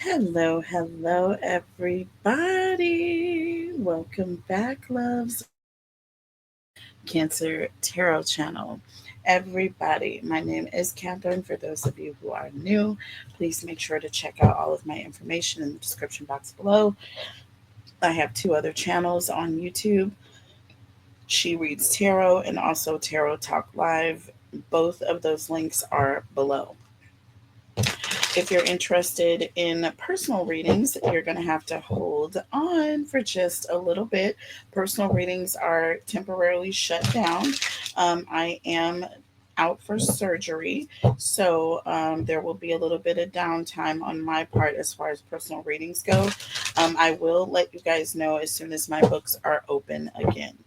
Hello, everybody. Welcome back, loves, Cancer Tarot channel. Everybody, my name is Catherine. For those of you who are new, please make sure to check out all of my information in the description box below. I have two other channels on YouTube. She Reads Tarot and also Tarot Talk Live. Both of those links are below. If you're interested in personal readings, you're going to have to hold on for just a little bit. Personal readings are temporarily shut down. I am out for surgery, so there will be a little bit of downtime on my part as far as personal readings go. I will let you guys know as soon as my books are open again.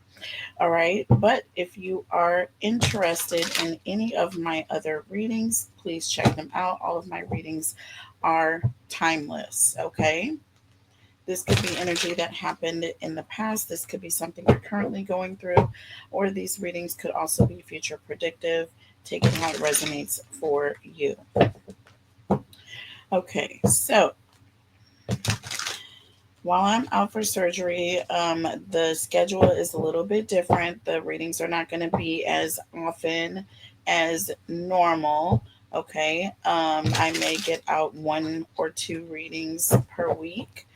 All right. But if you are interested in any of my other readings, please check them out. All of my readings are timeless. Okay. This could be energy that happened in the past. This could be something you're currently going through, or these readings could also be future predictive. Take it how it resonates for you. Okay. So while I'm out for surgery, the schedule is a little bit different. The readings are not going to be as often as normal. Okay. I may get out one or two readings per week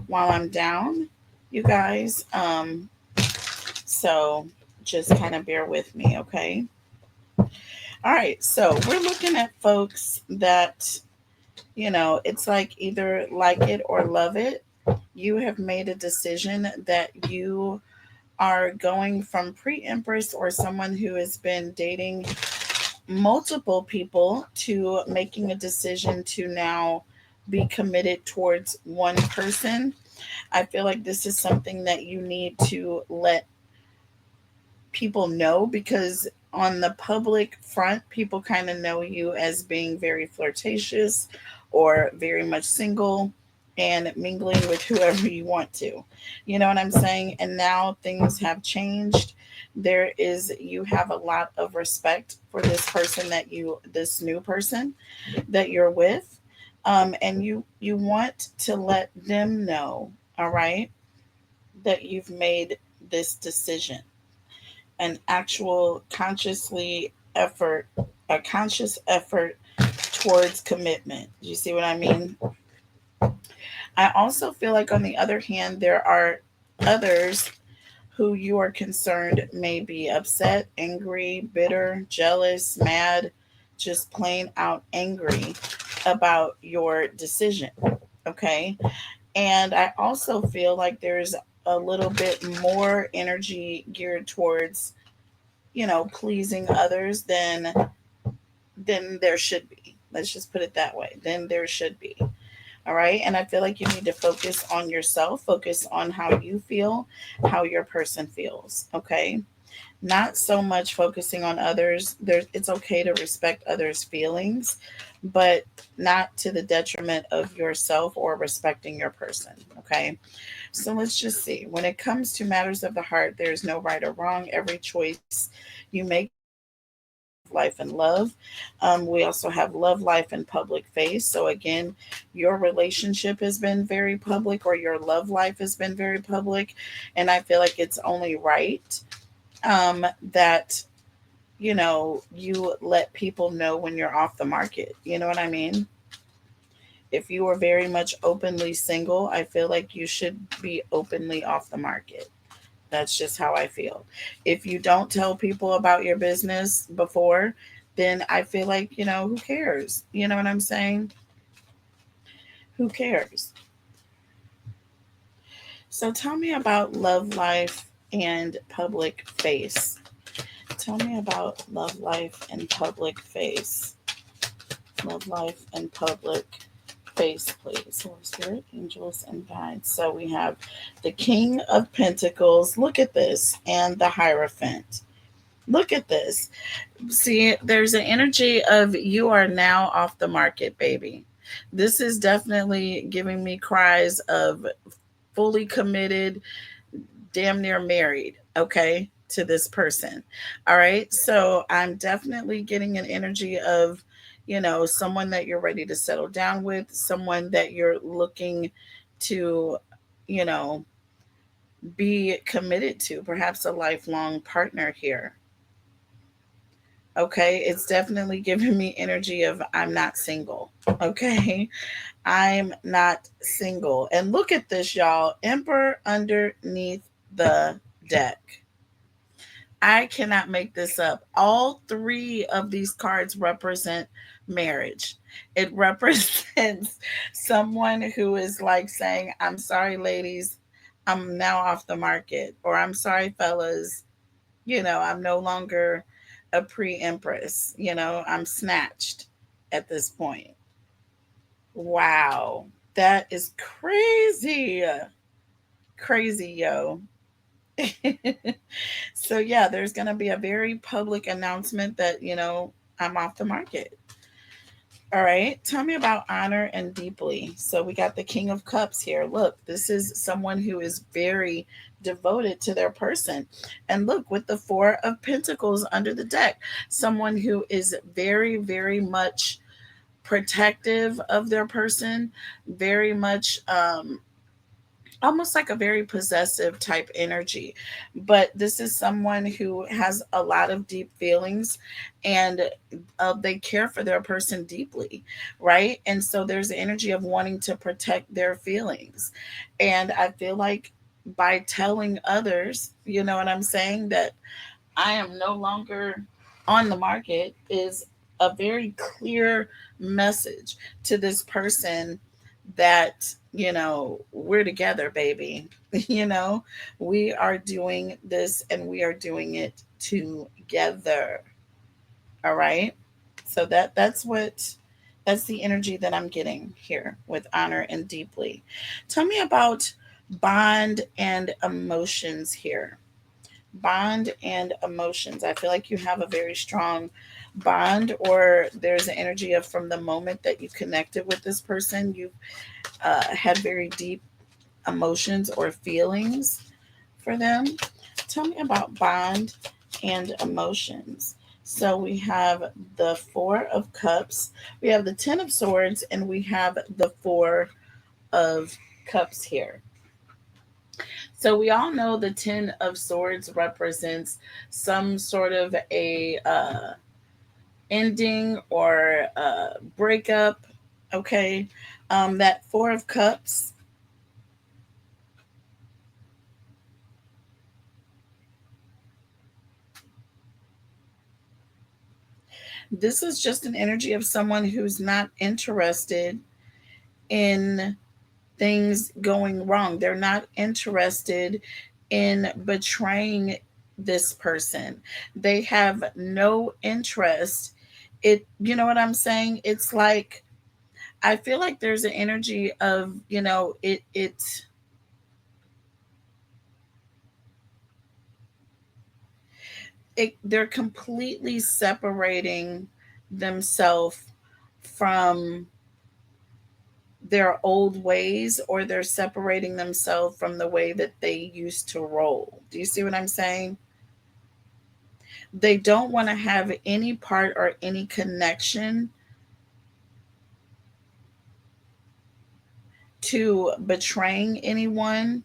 while I'm down, you guys. So just kind of bear with me. Okay. All right. So we're looking at folks that, it's like either like it or love it. You have made a decision that you are going from pre-empress or someone who has been dating multiple people to making a decision to now be committed towards one person. I feel like this is something that you need to let people know, because on the public front, people kind of know you as being very flirtatious or very much single and mingling with whoever you want to. You know what I'm saying? And now things have changed. You have a lot of respect for this new person that you're with. And you want to let them know, all right, that you've made this decision, an actual a conscious effort towards commitment. Do you see what I mean? I also feel like, on the other hand, there are others who you are concerned may be upset, angry, bitter, jealous, mad, just plain out angry about your decision. Okay. And I also feel like there's a little bit more energy geared towards, pleasing others than there should be. Let's just put it that way. Then there should be. All right. And I feel like you need to focus on yourself, focus on how you feel, how your person feels. Okay. Not so much focusing on others. It's okay to respect others' feelings, but not to the detriment of yourself or respecting your person. Okay. So let's just see. When it comes to matters of the heart, there's no right or wrong. Every choice you make life and love. We also have love life and public face. So again, your relationship has been very public, or your love life has been very public, and I feel like it's only right that you let people know when you're off the market. You know what I mean? If you are very much openly single, I feel like you should be openly off the market. That's just how I feel. If you don't tell people about your business before, then I feel like, who cares? You know what I'm saying? Who cares? So tell me about love life and public face. Tell me about love life and public face. Love life and public face, please. Holy Spirit, angels, and guides. So we have the King of Pentacles. Look at this. And the Hierophant. Look at this. See, there's an energy of you are now off the market, baby. This is definitely giving me cries of fully committed, damn near married, okay, to this person. All right. So I'm definitely getting an energy of, someone that you're ready to settle down with, someone that you're looking to, you know, be committed to, perhaps a lifelong partner here. Okay, it's definitely giving me energy of I'm not single. Okay, I'm not single. And look at this, y'all. Emperor underneath the deck. I cannot make this up. All three of these cards represent marriage. It represents someone who is like saying, I'm sorry, ladies, I'm now off the market. Or I'm sorry, fellas, I'm no longer a pre empress. I'm snatched at this point. Wow. That is crazy. Crazy, yo. So yeah, there's going to be a very public announcement that, I'm off the market. All right. Tell me about honor and deeply. So we got the King of Cups here. Look, this is someone who is very devoted to their person. And look, with the Four of Pentacles under the deck, someone who is very, very much protective of their person, very much almost like a very possessive type energy. But this is someone who has a lot of deep feelings, and they care for their person deeply, right? And so there's the energy of wanting to protect their feelings. And I feel like by telling others, you know what I'm saying, that I am no longer on the market is a very clear message to this person that, we're together, baby. you know, we are doing this and we are doing it together. All right. So that's the energy that I'm getting here with honor and deeply. Tell me about bond and emotions here. Bond and emotions. I feel like you have a very strong bond, or there's an energy of from the moment that you connected with this person, you've had very deep emotions or feelings for them. Tell me about bond and emotions. So we have the Four of Cups, we have the Ten of Swords, and we have the Four of Cups here. So we all know the Ten of Swords represents some sort of a ending or breakup. Okay, that Four of Cups. This is just an energy of someone who's not interested in things going wrong. They're not interested in betraying this person. They have no interest. You know what I'm saying? It's like I feel like there's an energy of, they're completely separating themselves from their old ways, or they're separating themselves from the way that they used to roll. Do you see what I'm saying? They don't want to have any part or any connection to betraying anyone.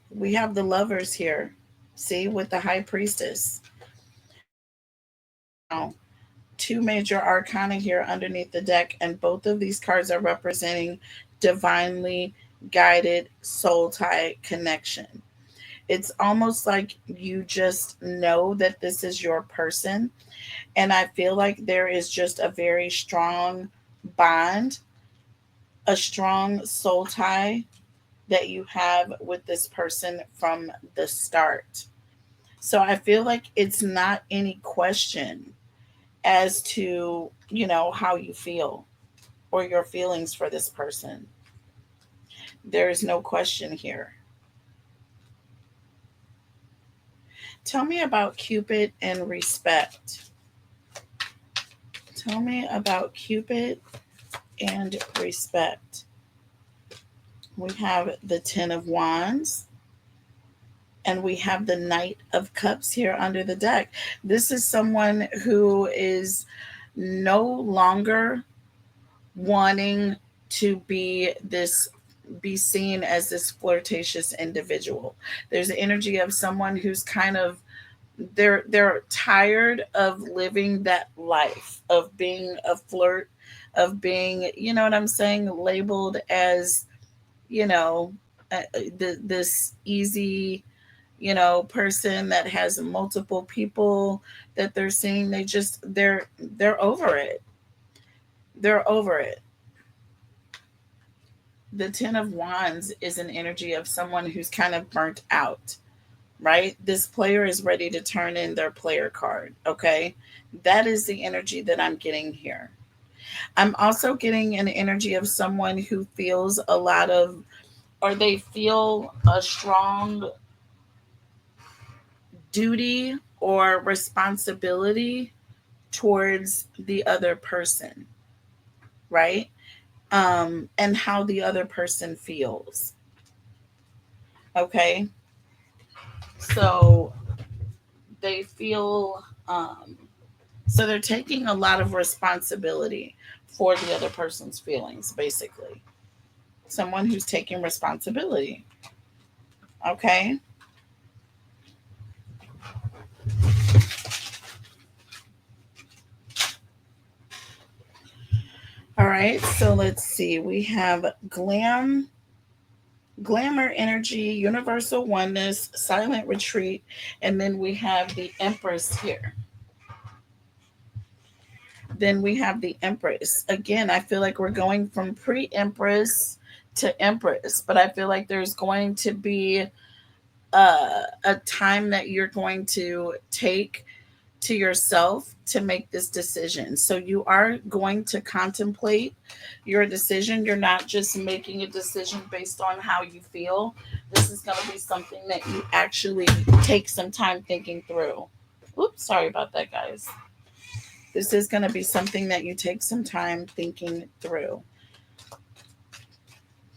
We have the Lovers here. See, with the High Priestess. Now, two major arcana here underneath the deck, and both of these cards are representing divinely guided soul tie connection. It's almost like you just know that this is your person. And I feel like there is just a very strong bond, a strong soul tie that you have with this person from the start. So I feel like it's not any question as to, how you feel or your feelings for this person. There is no question here. Tell me about Cupid and respect. Tell me about Cupid and respect. We have the Ten of Wands. And we have the Knight of Cups here under the deck. This is someone who is no longer wanting to be seen as this flirtatious individual. There's the energy of someone who's kind of they're tired of living that life of being a flirt, of being, you know what I'm saying, labeled as, you know, this easy, person that has multiple people that they're seeing. They're over it. They're over it. The Ten of Wands is an energy of someone who's kind of burnt out, right? This player is ready to turn in their player card, okay? That is the energy that I'm getting here. I'm also getting an energy of someone who feels a lot of, or they feel a strong duty or responsibility towards the other person, right? And how the other person feels, okay? So they feel, so they're taking a lot of responsibility for the other person's feelings, basically. Someone who's taking responsibility, okay? All right, so let's see. We have glamour energy, universal oneness, silent retreat, and then we have the Empress here. Then we have the Empress. Again, I feel like we're going from pre-Empress to Empress, but I feel like there's going to be a time that you're going to take to yourself to make this decision. So you are going to contemplate your decision. You're not just making a decision based on how you feel. This is going to be something that you actually take some time thinking through. Oops, sorry about that, guys. This is going to be something that you take some time thinking through.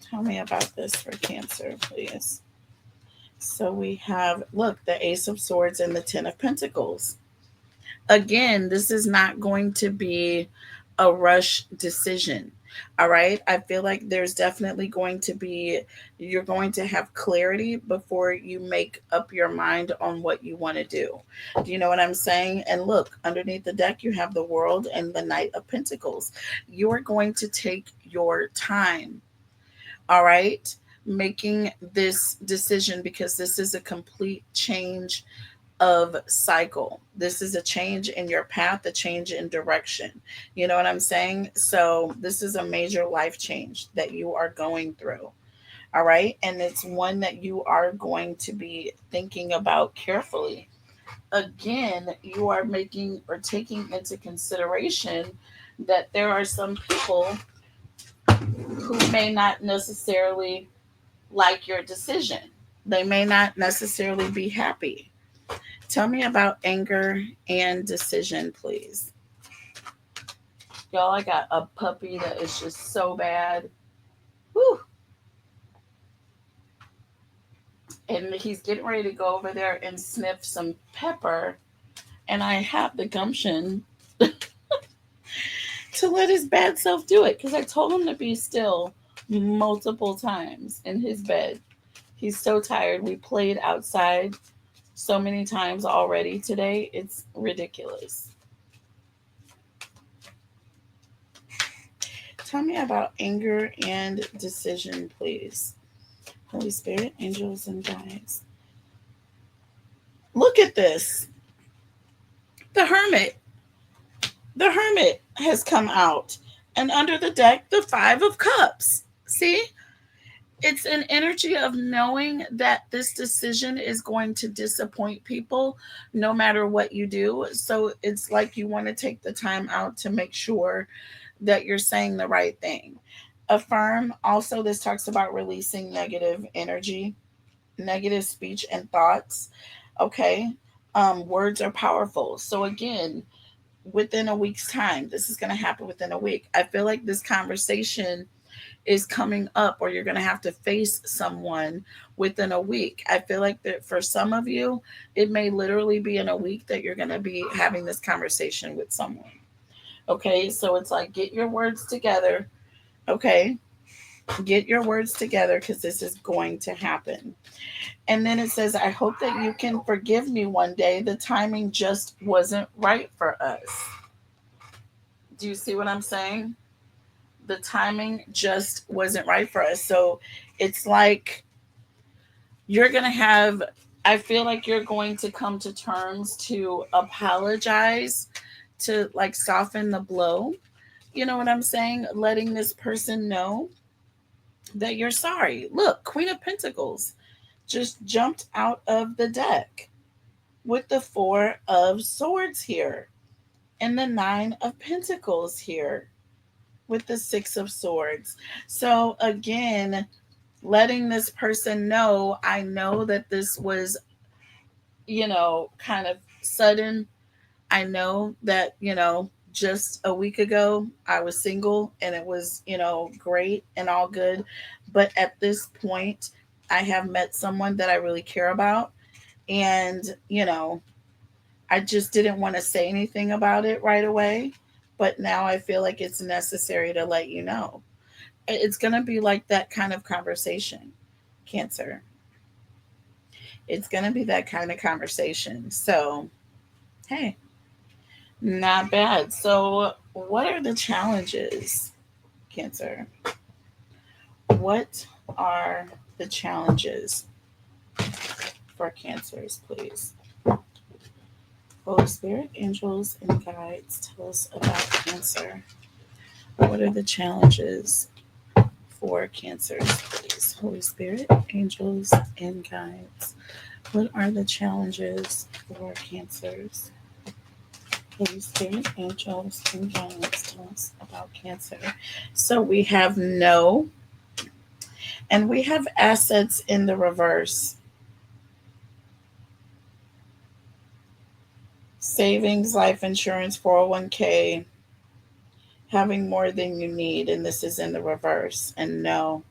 Tell me about this for Cancer, please. So we have, look, the Ace of Swords and the Ten of Pentacles. Again, this is not going to be a rush decision. All right. I feel like there's definitely going to be, you're going to have clarity before you make up your mind on what you want to do. Do you know what I'm saying? And look, underneath the deck, you have the World and the Knight of Pentacles. You are going to take your time. All right. Making this decision, because this is a complete change of cycle. This is a change in your path, a change in direction. You know what I'm saying? So, this is a major life change that you are going through. All right. And it's one that you are going to be thinking about carefully. Again, you are making or taking into consideration that there are some people who may not necessarily like your decision, they may not necessarily be happy. Tell me about anger and decision, please. Y'all, I got a puppy that is just so bad. Whew. And he's getting ready to go over there and sniff some pepper. And I have the gumption to let his bad self do it because I told him to be still multiple times in his bed. He's so tired. We played outside so many times already today. It's ridiculous. Tell me about anger and decision, please. Holy Spirit, angels, and guides. Look at this. The Hermit. The Hermit has come out. And under the deck, the Five of Cups. See? It's an energy of knowing that this decision is going to disappoint people no matter what you do. So it's like you want to take the time out to make sure that you're saying the right thing. Affirm. Also, this talks about releasing negative energy, negative speech and thoughts. Okay. Words are powerful. So again, within a week's time, this is going to happen within a week. I feel like this conversation is coming up, or you're going to have to face someone within a week. I feel like that for some of you, it may literally be in a week that you're going to be having this conversation with someone. Okay, so it's like, get your words together. Okay, get your words together because this is going to happen. And then it says, I hope that you can forgive me one day. The timing just wasn't right for us. Do you see what I'm saying? The timing just wasn't right for us. So it's like you're going to have, I feel like you're going to come to terms to apologize, to like soften the blow. You know what I'm saying? Letting this person know that you're sorry. Look, Queen of Pentacles just jumped out of the deck with the Four of Swords here and the Nine of Pentacles here with the Six of Swords. So, again, letting this person know, I know that this was, kind of sudden. I know that, just a week ago I was single and it was, great and all good. But at this point, I have met someone that I really care about. And, I just didn't want to say anything about it right away. But now I feel like it's necessary to let you know. It's going to be like that kind of conversation, Cancer. It's going to be that kind of conversation. So, hey, not bad. So, what are the challenges, Cancer? What are the challenges for Cancers, please? Holy Spirit, angels, and guides, tell us about Cancer. What are the challenges for Cancers, please? Holy Spirit, angels, and guides. What are the challenges for Cancers? Holy Spirit, angels, and guides, tell us about Cancer. So we have no, and we have assets in the reverse. Savings, life insurance, 401k, having more than you need, and this is in the reverse. And no,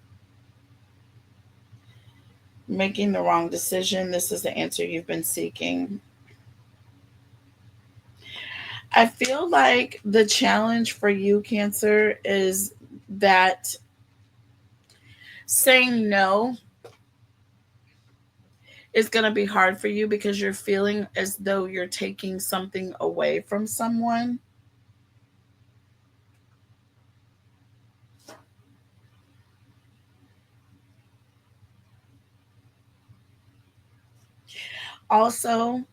making the wrong decision, this is the answer you've been seeking. I feel like the challenge for you, Cancer, is that saying no is going to be hard for you because you're feeling as though you're taking something away from someone. Also,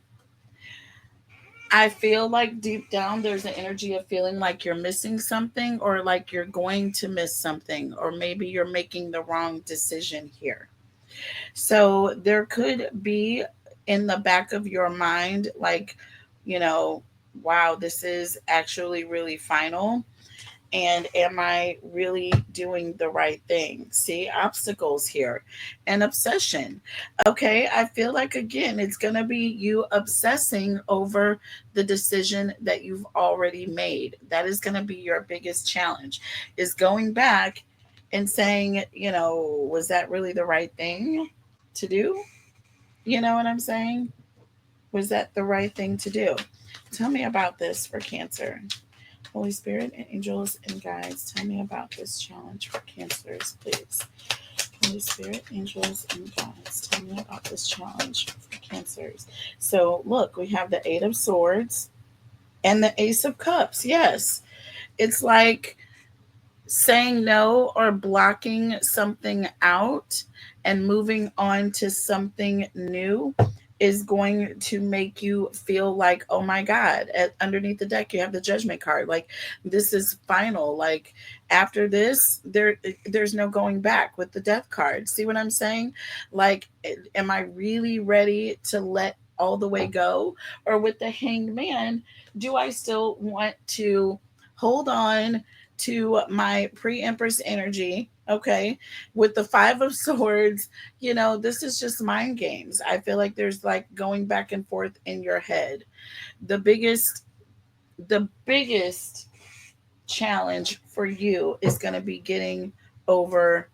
I feel like deep down there's an energy of feeling like you're missing something, or like you're going to miss something, or maybe you're making the wrong decision here. So there could be in the back of your mind, like, you know, wow, this is actually really final. And am I really doing the right thing? See, obstacles here and obsession. Okay, I feel like again, it's going to be you obsessing over the decision that you've already made. That is going to be your biggest challenge, is going back and saying, was that really the right thing to do? You know what I'm saying? Was that the right thing to do? Tell me about this for Cancer. Holy Spirit and angels and guides, tell me about this challenge for Cancers, please. Holy Spirit, angels, and guides, tell me about this challenge for Cancers. So, look, we have the Eight of Swords and the Ace of Cups. Yes, it's like saying no or blocking something out and moving on to something new is going to make you feel like, oh my God, underneath the deck, you have the Judgment card. Like, this is final. Like, after this, there's no going back with the Death card. See what I'm saying? Like, am I really ready to let all the way go? Or with the Hanged Man, do I still want to hold on to my pre-empress energy? Okay, with the Five of Swords, this is just mind games. I feel like there's like going back and forth in your head. The biggest the biggest challenge for you is going to be getting over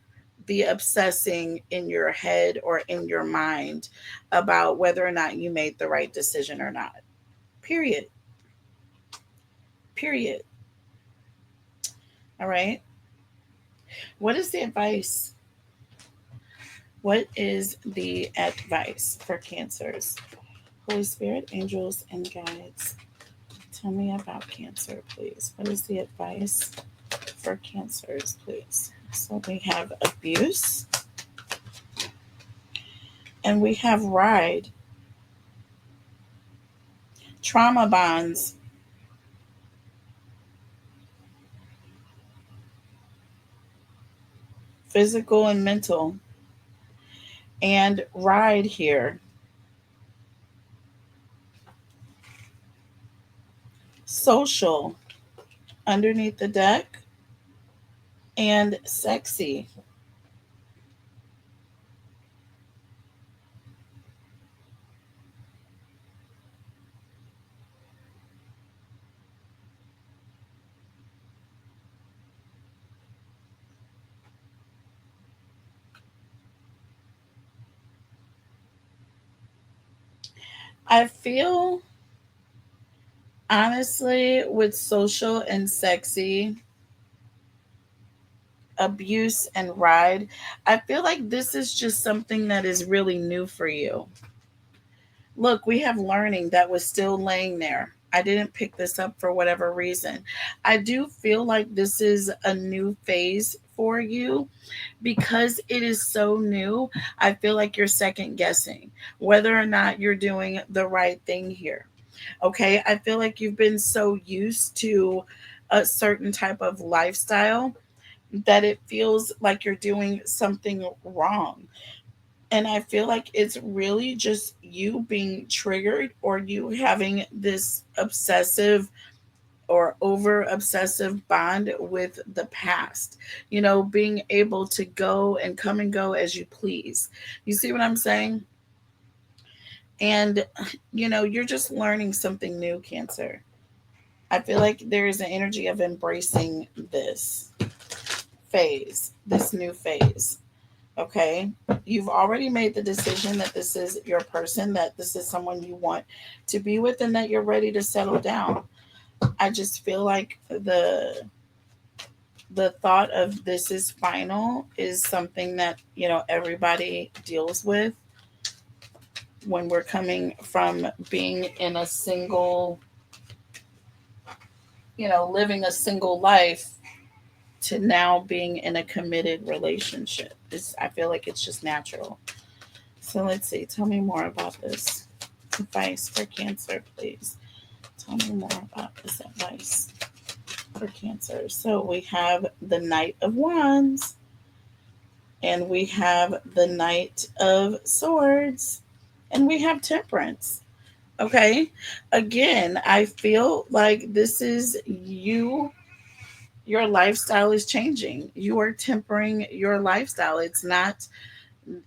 the obsessing in your head or in your mind about whether or not you made the right decision or not. Period. Period. All right. What is the advice? What is the advice for cancers? Holy Spirit, angels, and guides. Tell me about Cancer, please. What is the advice for cancers, please? So we have abuse and we have ride, trauma bonds, physical and mental, and ride here, social underneath the deck, and sexy. I feel honestly with social and sexy, abuse and ride, I feel like this is just something that is really new for you. Look, we have learning that was still laying there. I didn't pick this up for whatever reason. I do feel like this is a new phase for you because it is so new. I feel like you're second guessing whether or not you're doing the right thing here. Okay. I feel like you've been so used to a certain type of lifestyle that it feels like you're doing something wrong. And I feel like it's really just you being triggered or you having this obsessive or over obsessive bond with the past, being able to go and come and go as you please. You see what I'm saying? And, you're just learning something new, Cancer. I feel like there is an energy of embracing this this new phase. Okay. You've already made the decision that this is your person, that this is someone you want to be with, and that you're ready to settle down. I just feel like the thought of this is final is something that, everybody deals with when we're coming from being in a single, living a single life to now being in a committed relationship. I feel like it's just natural. So let's see. Tell me more about this advice for Cancer, please. Tell me more about this advice for Cancer. So we have the Knight of Wands and we have the Knight of Swords and we have Temperance. Okay. Again, I feel like this is you. Your lifestyle is changing. You are tempering your lifestyle. It's not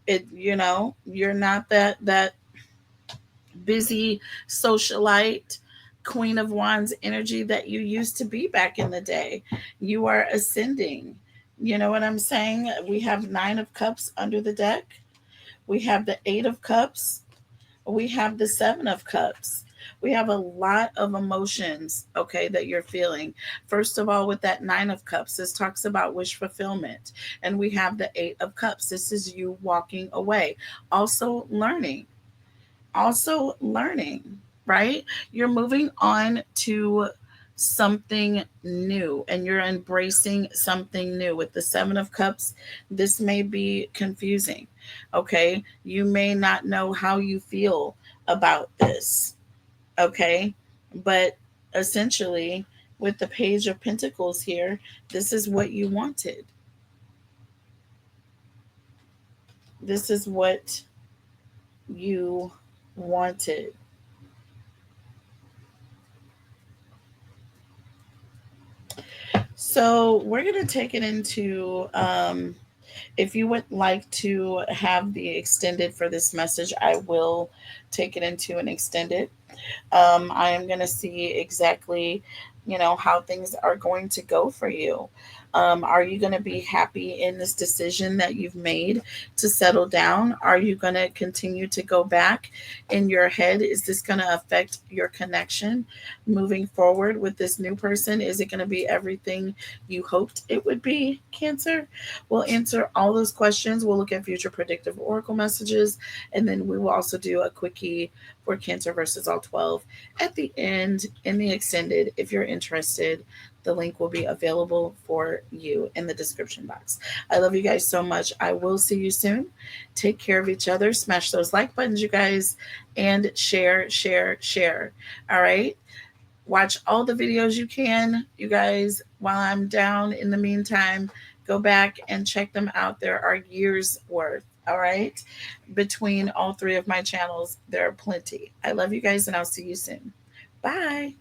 you're not that busy socialite, Queen of Wands energy that you used to be back in the day. You are ascending. You know what I'm saying? We have Nine of Cups under the deck. We have the Eight of Cups. We have the Seven of Cups. We have a lot of emotions, okay, that you're feeling. First of all, with that Nine of Cups, this talks about wish fulfillment. And we have the Eight of Cups. This is you walking away. Also, learning right? You're moving on to something new and you're embracing something new. With the Seven of Cups, this may be confusing. Okay. You may not know how you feel about this. Okay. But essentially, with the Page of Pentacles here, this is what you wanted. This is what you wanted. So we're going to take it into, if you would like to have the extended for this message, I will take it into an extended. I am going to see exactly, how things are going to go for you. Are you going to be happy in this decision that you've made to settle down? Are you going to continue to go back in your head? Is this going to affect your connection moving forward with this new person? Is it going to be everything you hoped it would be, Cancer? We'll answer all those questions. We'll look at future predictive oracle messages, and then we will also do a quickie for Cancer versus all 12 at the end in the extended. If you're interested, the link will be available for you in the description box. I love you guys so much. I will see you soon. Take care of each other. Smash those like buttons, you guys, and share, share, share. All right. Watch all the videos you can, you guys, while I'm down. In the meantime, go back and check them out. There are years worth. All right. Between all three of my channels, there are plenty. I love you guys, and I'll see you soon. Bye.